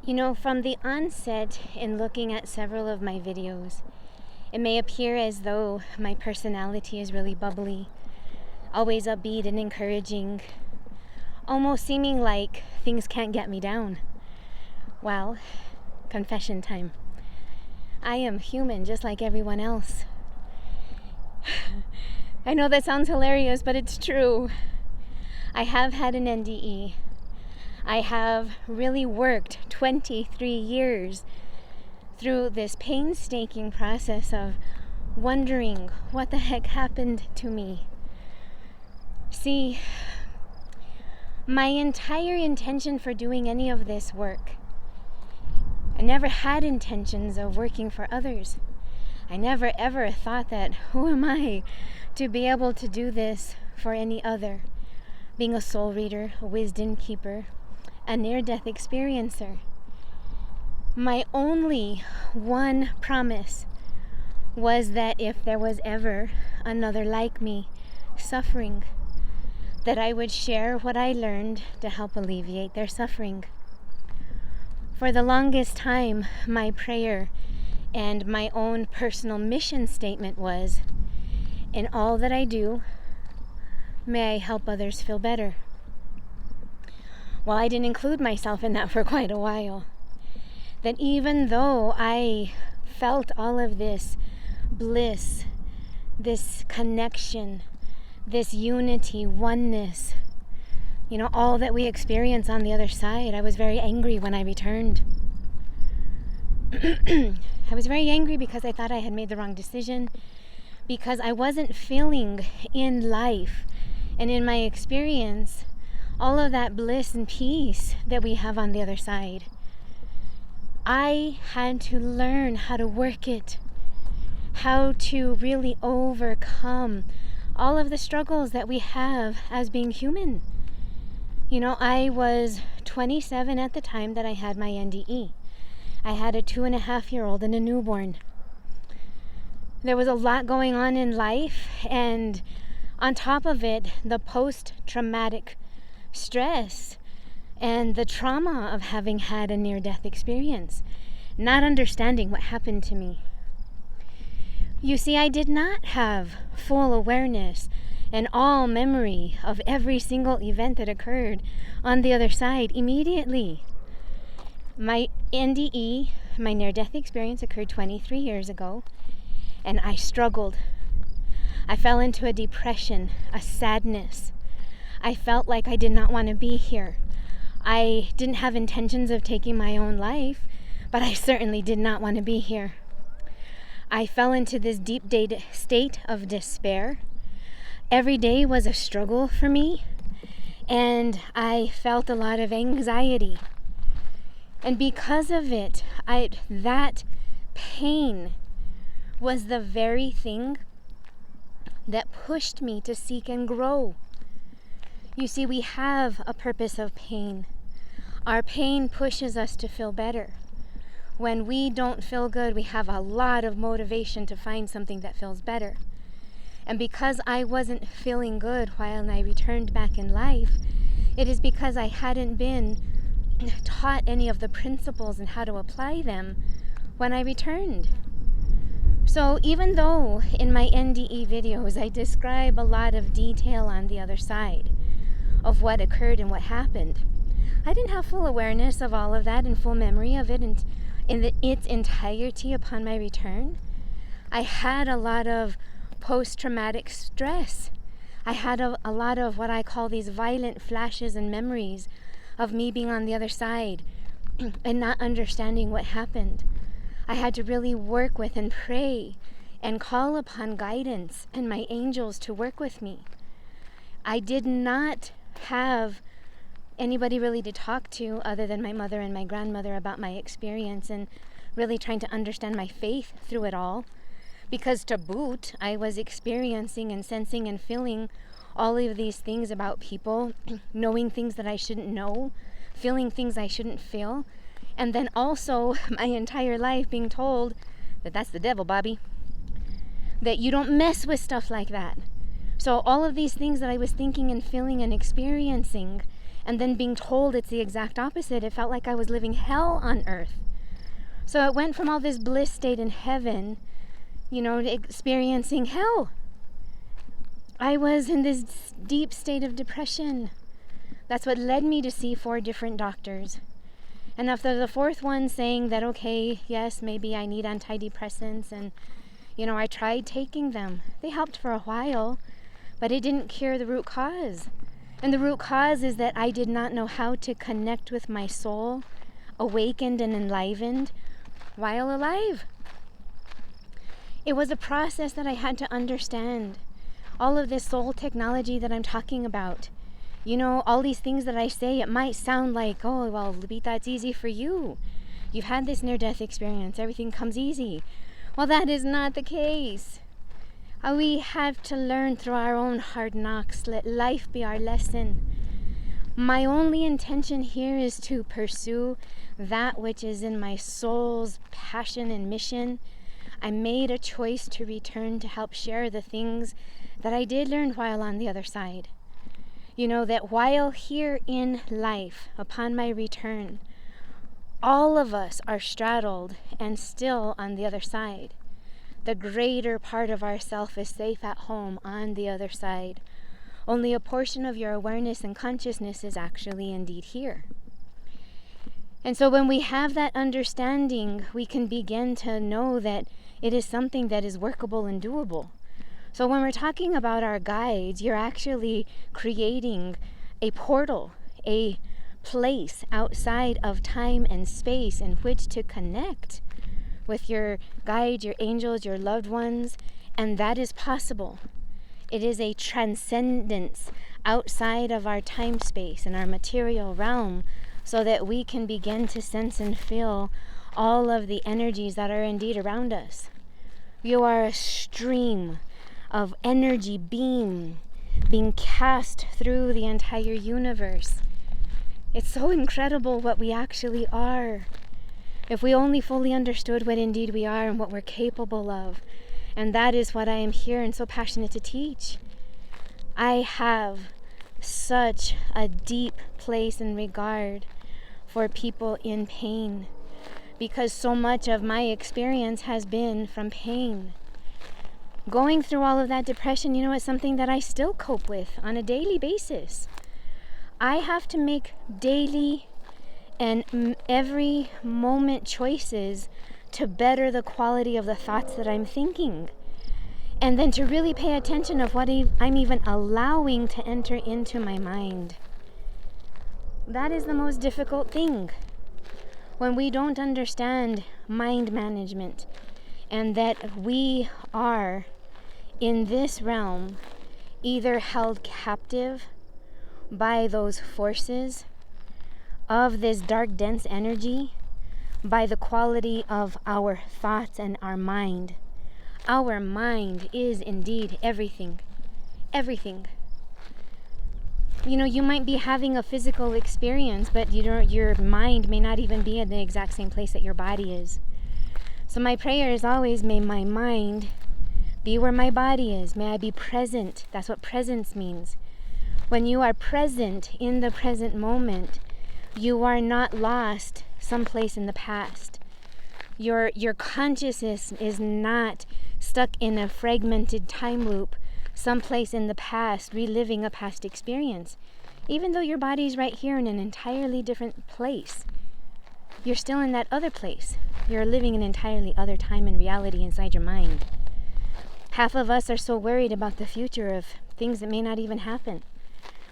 You know, from the onset, in looking at several of my videos, it may appear as though my personality is really bubbly, always upbeat and encouraging, almost seeming like things can't get me down. Well, confession time. I am human just like everyone else. I know that sounds hilarious, but it's true. I have had an NDE. I have really worked 23 years through this painstaking process of wondering what the heck happened to me. See, my entire intention for doing any of this work, I never had intentions of working for others. I never ever thought that, who am I to be able to do this for any other? Being a soul reader, a wisdom keeper, a near-death experiencer. My only one promise was that if there was ever another like me suffering, that I would share what I learned to help alleviate their suffering. For the longest time, my prayer and my own personal mission statement was, in all that I do, may I help others feel better. Well, I didn't include myself in that for quite a while. That even though I felt all of this bliss, this connection, this unity, oneness, you know, all that we experience on the other side, I was very angry when I returned. I was very angry because I thought I had made the wrong decision, because I wasn't feeling in life and in my experience all of that bliss and peace that we have on the other side. I had to learn how to work it, how to really overcome all of the struggles that we have as being human. You know, I was 27 at the time that I had my NDE. I had a 2.5-year-old and a newborn. There was a lot going on in life, and on top of it, the post-traumatic stress and the trauma of having had a near-death experience, not understanding what happened to me. You see, I did not have full awareness and all memory of every single event that occurred on the other side immediately. My NDE, my near-death experience, occurred 23 years ago, and I struggled. I fell into a depression, a sadness. I felt like I did not want to be here. I didn't have intentions of taking my own life, but I certainly did not want to be here. I fell into this deep state of despair. Every day was a struggle for me, and I felt a lot of anxiety. And because of it, that pain was the very thing that pushed me to seek and grow. You see, we have a purpose of pain. Our pain pushes us to feel better. When we don't feel good, we have a lot of motivation to find something that feels better. And because I wasn't feeling good while I returned back in life, it is because I hadn't been taught any of the principles and how to apply them when I returned. So even though in my NDE videos I describe a lot of detail on the other side of what occurred and what happened, I didn't have full awareness of all of that and full memory of it in its entirety upon my return. I had a lot of post-traumatic stress. I had a lot of what I call these violent flashes and memories of me being on the other side and not understanding what happened. I had to really work with and pray and call upon guidance and my angels to work with me. I did not have anybody really to talk to other than my mother and my grandmother about my experience and really trying to understand my faith through it all. Because to boot, I was experiencing and sensing and feeling all of these things about people, knowing things that I shouldn't know, feeling things I shouldn't feel, and then also my entire life being told that that's the devil, Bobby, that you don't mess with stuff like that. So all of these things that I was thinking and feeling and experiencing and then being told it's the exact opposite, it felt like I was living hell on earth. So it went from all this bliss state in heaven, to experiencing hell. I was in this deep state of depression. That's what led me to see 4 different doctors. And after the 4th one saying that, okay, yes, maybe I need antidepressants, and I tried taking them. They helped for a while, but it didn't cure the root cause. And the root cause is that I did not know how to connect with my soul, awakened and enlivened, while alive. It was a process that I had to understand. All of this soul technology that I'm talking about, all these things that I say, it might sound like, oh, well, Lupita, it's easy for you. You've had this near-death experience. Everything comes easy. Well, that is not the case. We have to learn through our own hard knocks. Let life be our lesson. My only intention here is to pursue that which is in my soul's passion and mission. I made a choice to return to help share the things that I did learn while on the other side. That while here in life, upon my return, all of us are straddled and still on the other side. The greater part of ourself is safe at home on the other side. Only a portion of your awareness and consciousness is actually indeed here. And so when we have that understanding, we can begin to know that it is something that is workable and doable. So when we're talking about our guides, you're actually creating a portal, a place outside of time and space in which to connect with your guides, your angels, your loved ones, and that is possible. It is a transcendence outside of our time space and our material realm, so that we can begin to sense and feel all of the energies that are indeed around us. You are a stream of energy beam being cast through the entire universe. It's so incredible what we actually are. If we only fully understood what indeed we are and what we're capable of. And that is what I am here and so passionate to teach. I have such a deep place and regard for people in pain, because so much of my experience has been from pain. Going through all of that depression, is something that I still cope with on a daily basis. I have to make daily and every moment choices to better the quality of the thoughts that I'm thinking. And then to really pay attention of what I'm even allowing to enter into my mind. That is the most difficult thing. When we don't understand mind management, and that we are in this realm either held captive by those forces of this dark, dense energy, by the quality of our thoughts and our mind. Our mind is indeed everything. Everything. You might be having a physical experience, but your mind may not even be in the exact same place that your body is. So my prayer is always, may my mind be where my body is. May I be present. That's what presence means. When you are present in the present moment, you are not lost someplace in the past. Your consciousness is not stuck in a fragmented time loop someplace in the past, reliving a past experience. Even though your body's right here in an entirely different place, you're still in that other place. You're living an entirely other time and reality inside your mind. Half of us are so worried about the future of things that may not even happen.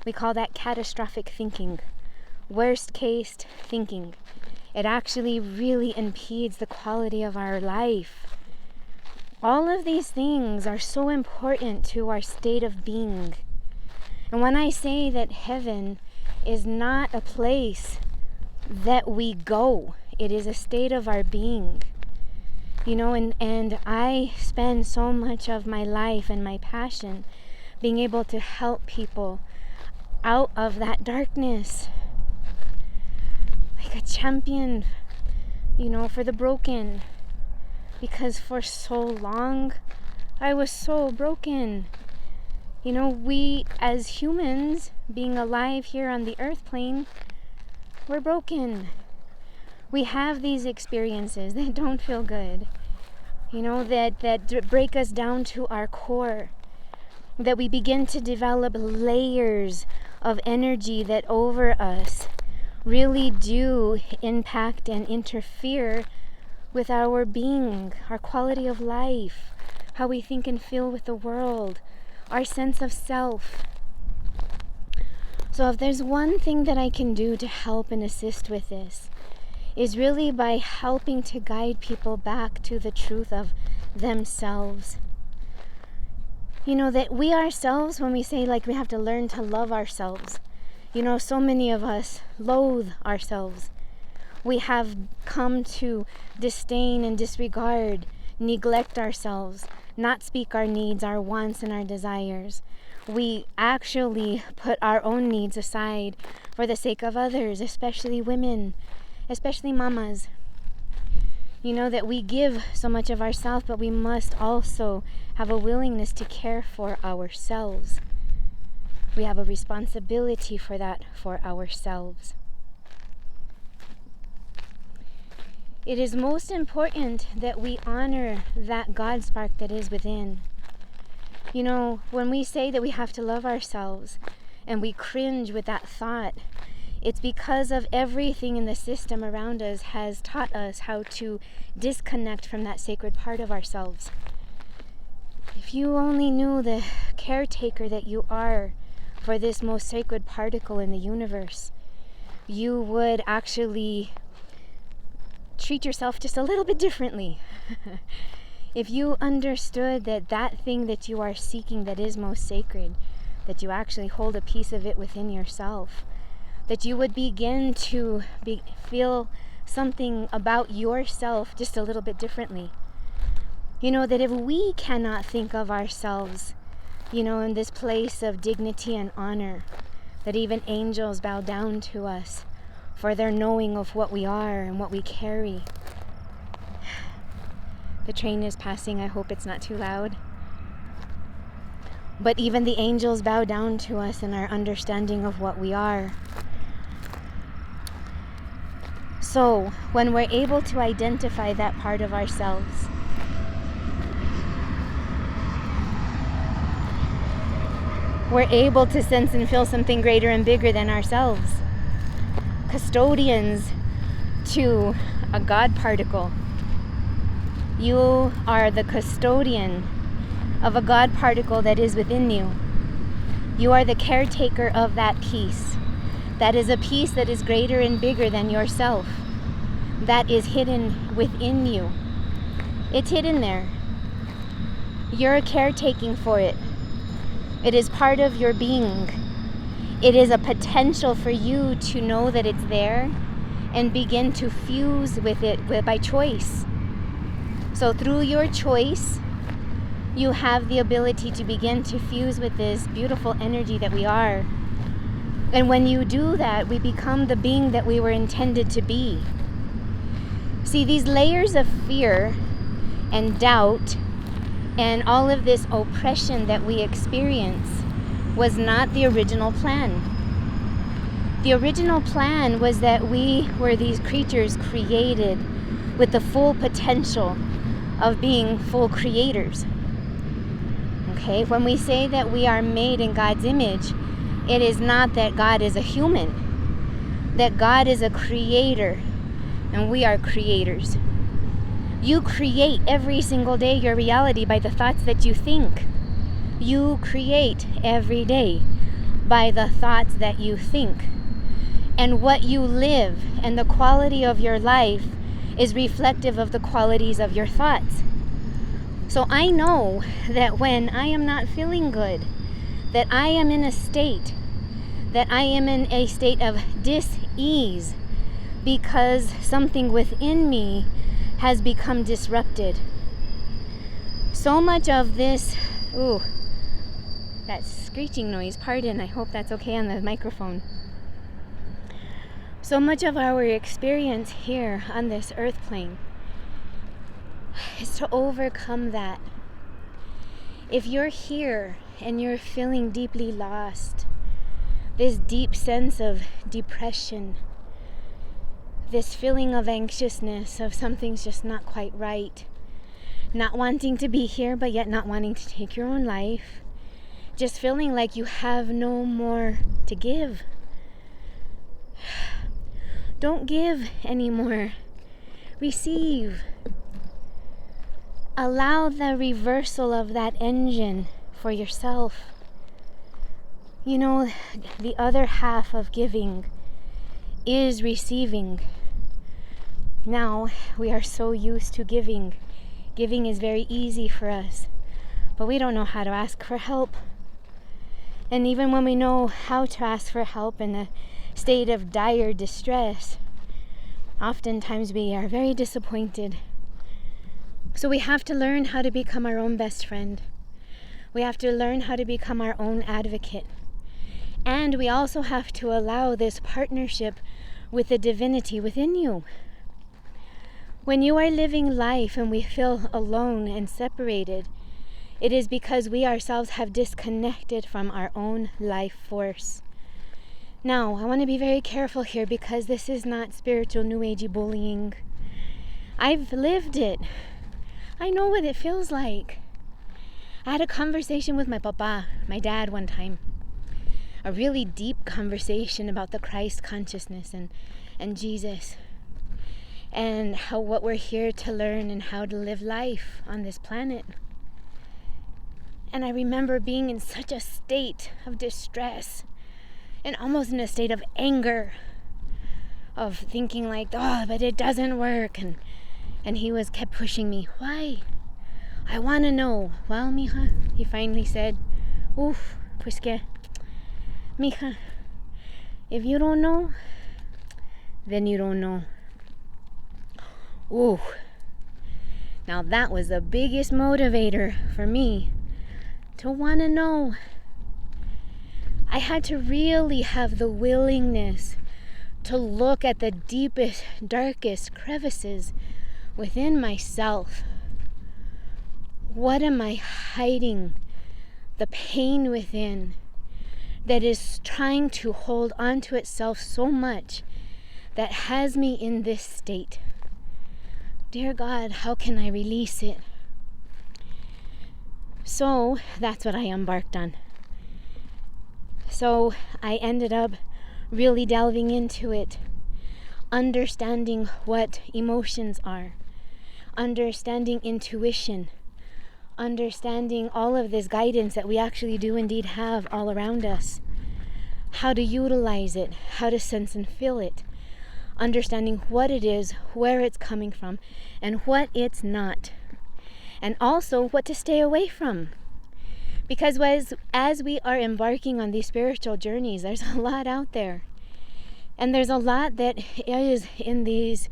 We call that catastrophic thinking, worst case thinking. It actually really impedes the quality of our life. All of these things are so important to our state of being. And when I say that heaven is not a place that we go, it is a state of our being. And I spend so much of my life and my passion being able to help people out of that darkness. Like a champion, for the broken. Because for so long, I was so broken. You know, we as humans, being alive here on the earth plane, we're broken. We have these experiences that don't feel good, you know, that break us down to our core, that we begin to develop layers of energy that over us really do impact and interfere with our being, our quality of life, how we think and feel with the world, our sense of self. So if there's one thing that I can do to help and assist with this, is really by helping to guide people back to the truth of themselves. You know, that we ourselves, when we say like we have to learn to love ourselves, you know, so many of us loathe ourselves. We have come to disdain and disregard, neglect ourselves, not speak our needs, our wants, and our desires. We actually put our own needs aside for the sake of others, especially women, especially mamas. You know, that we give so much of ourselves, but we must also have a willingness to care for ourselves. We have a responsibility for that for ourselves. It is most important that we honor that God spark that is within. You know, when we say that we have to love ourselves and we cringe with that thought, it's because of everything in the system around us has taught us how to disconnect from that sacred part of ourselves. If you only knew the caretaker that you are for this most sacred particle in the universe, you would actually treat yourself just a little bit differently. If you understood that that thing that you are seeking that is most sacred, that you actually hold a piece of it within yourself, that you would begin to feel something about yourself just a little bit differently. You know, that if we cannot think of ourselves, you know, in this place of dignity and honor, that even angels bow down to us for their knowing of what we are and what we carry. The train is passing, I hope it's not too loud. But even the angels bow down to us in our understanding of what we are. So, when we're able to identify that part of ourselves, we're able to sense and feel something greater and bigger than ourselves. Custodians to a God particle. You are the custodian of a God particle that is within you. You are the caretaker of that piece. That is a piece that is greater and bigger than yourself. That is hidden within you. It's hidden there. You're caretaking for it. It is part of your being. It is a potential for you to know that it's there and begin to fuse with it by choice. So through your choice, you have the ability to begin to fuse with this beautiful energy that we are. And when you do that, we become the being that we were intended to be. See, these layers of fear and doubt and all of this oppression that we experience was not the original plan. The original plan was that we were these creatures created with the full potential of being full creators. Okay, when we say that we are made in God's image, it is not that God is a human, that God is a creator, and we are creators. You create every single day your reality by the thoughts that you think. You create every day by the thoughts that you think. And what you live and the quality of your life is reflective of the qualities of your thoughts. So I know that when I am not feeling good, that I am in a state, that I am in a state of dis-ease because something within me has become disrupted. So much of this, that screeching noise, pardon, I hope that's okay on the microphone. So much of our experience here on this earth plane is to overcome that. If you're here and you're feeling deeply lost, this deep sense of depression, this feeling of anxiousness, of something's just not quite right, not wanting to be here but yet not wanting to take your own life, just feeling like you have no more to give. Don't give anymore. Receive. Allow the reversal of that engine for yourself. You know, the other half of giving is receiving. Now, we are so used to giving. Giving is very easy for us, but we don't know how to ask for help. And even when we know how to ask for help in a state of dire distress, oftentimes we are very disappointed. So we have to learn how to become our own best friend. We have to learn how to become our own advocate. And we also have to allow this partnership with the divinity within you. When you are living life and we feel alone and separated, it is because we ourselves have disconnected from our own life force. Now, I want to be very careful here because this is not spiritual New Agey bullying. I've lived it. I know what it feels like. I had a conversation with my papa, my dad, one time. A really deep conversation about the Christ consciousness and Jesus. And what we're here to learn and how to live life on this planet. And I remember being in such a state of distress and almost in a state of anger, of thinking like, oh, but it doesn't work. And he kept pushing me. Why? I want to know. Well, mija, he finally said, oof, pues que, mija, if you don't know, then you don't know. Ooh. Now that was the biggest motivator for me to want to know. I had to really have the willingness to look at the deepest, darkest crevices within myself. What am I hiding? The pain within that is trying to hold on to itself so much that has me in this state. Dear God, how can I release it? So that's what I embarked on. So I ended up really delving into it, understanding what emotions are, understanding intuition, understanding all of this guidance that we actually do indeed have all around us, how to utilize it, how to sense and feel it, understanding what it is, where it's coming from, and what it's not, and also what to stay away from. Because as we are embarking on these spiritual journeys, there's a lot out there. And there's a lot that is in these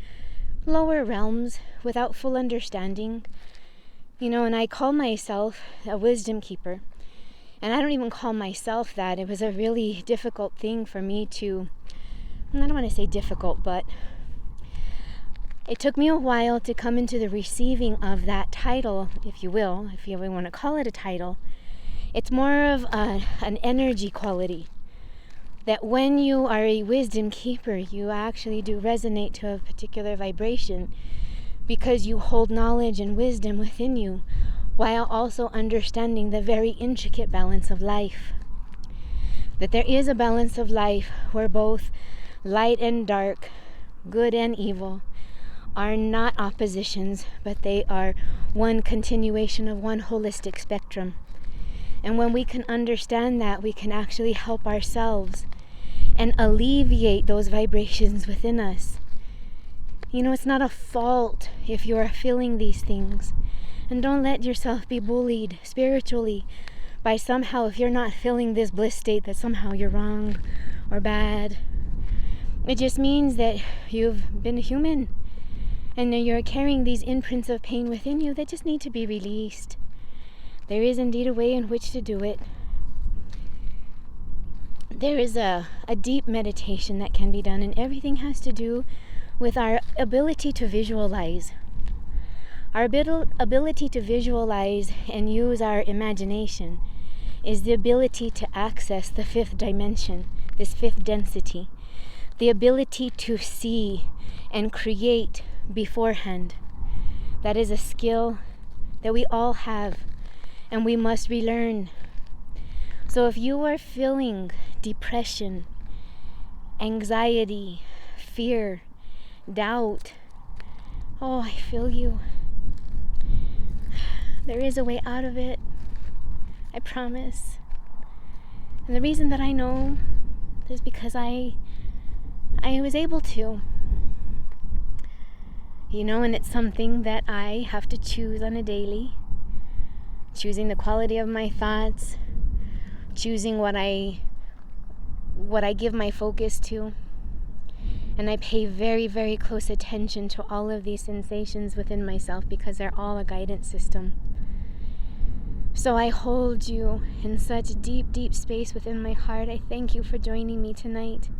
lower realms without full understanding. You know, and I call myself a wisdom keeper. And I don't even call myself that. It was a really difficult thing for me to, I don't want to say difficult, but it took me a while to come into the receiving of that title, if you will, if you ever want to call it a title. It's more of an energy quality. That when you are a wisdom keeper, you actually do resonate to a particular vibration because you hold knowledge and wisdom within you while also understanding the very intricate balance of life. That there is a balance of life where both light and dark, good and evil, are not oppositions, but they are one continuation of one holistic spectrum. And when we can understand that, we can actually help ourselves and alleviate those vibrations within us. You know, it's not a fault if you are feeling these things. And don't let yourself be bullied spiritually by somehow, if you're not feeling this bliss state, that somehow you're wrong or bad. It just means that you've been human and you're carrying these imprints of pain within you that just need to be released. There is indeed a way in which to do it. There is a deep meditation that can be done, and everything has to do with our ability to visualize. Our ability to visualize and use our imagination is the ability to access the fifth dimension, this fifth density, the ability to see and create beforehand. That is a skill that we all have and we must relearn. So if you are feeling depression, anxiety, fear, doubt, oh, I feel you. There is a way out of it. I promise. And the reason that I know is because I was able to. And it's something that I have to choose on a daily. Choosing the quality of my thoughts, choosing what I give my focus to. And I pay very, very close attention to all of these sensations within myself because they're all a guidance system. So I hold you in such deep, deep space within my heart. I thank you for joining me tonight.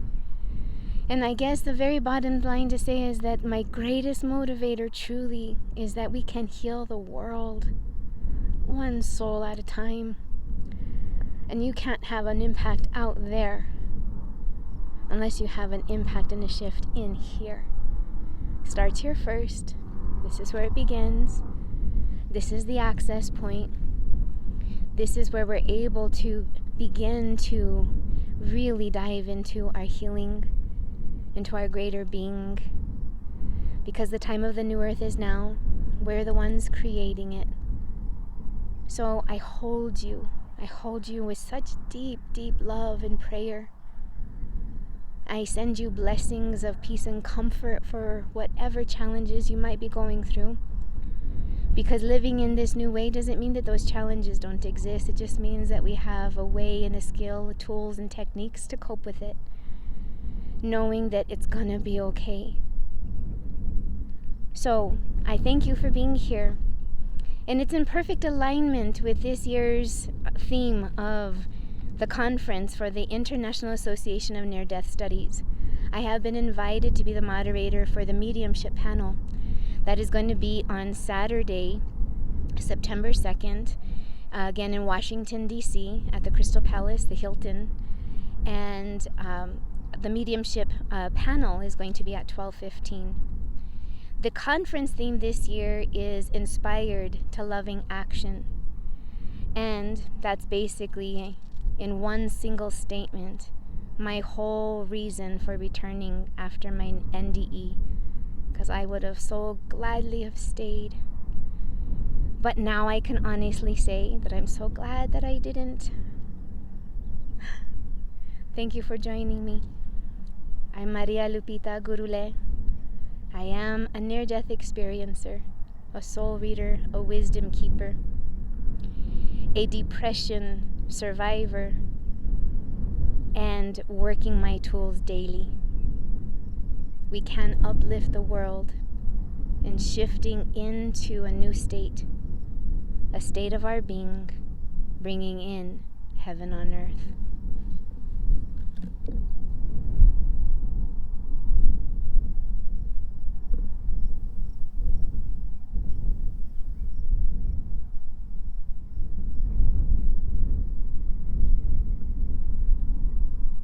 And I guess the very bottom line to say is that my greatest motivator truly is that we can heal the world one soul at a time. And you can't have an impact out there unless you have an impact and a shift in here. Starts here first. This is where it begins. This is the access point. This is where we're able to begin to really dive into our healing, into our greater being. Because the time of the new earth is now. We're the ones creating it. So I hold you. I hold you with such deep, deep love and prayer. I send you blessings of peace and comfort for whatever challenges you might be going through. Because living in this new way doesn't mean that those challenges don't exist. It just means that we have a way and a skill, tools and techniques to cope with it. Knowing that it's gonna be okay. So, I thank you for being here. And it's in perfect alignment with this year's theme of the conference for the International Association of Near-Death Studies. I have been invited to be the moderator for the mediumship panel. That is going to be on Saturday, September 2nd, again in Washington, D.C., at the Crystal Palace, the Hilton. And the mediumship panel is going to be at 12:15. The conference theme this year is Inspired to Loving Action. And that's basically, in one single statement, my whole reason for returning after my NDE. Because I would have so gladly have stayed. But now I can honestly say that I'm so glad that I didn't. Thank you for joining me. I'm Maria Lupita Gurule. I am a near-death experiencer, a soul reader, a wisdom keeper, a depression survivor, and working my tools daily. We can uplift the world in shifting into a new state, a state of our being, bringing in heaven on earth.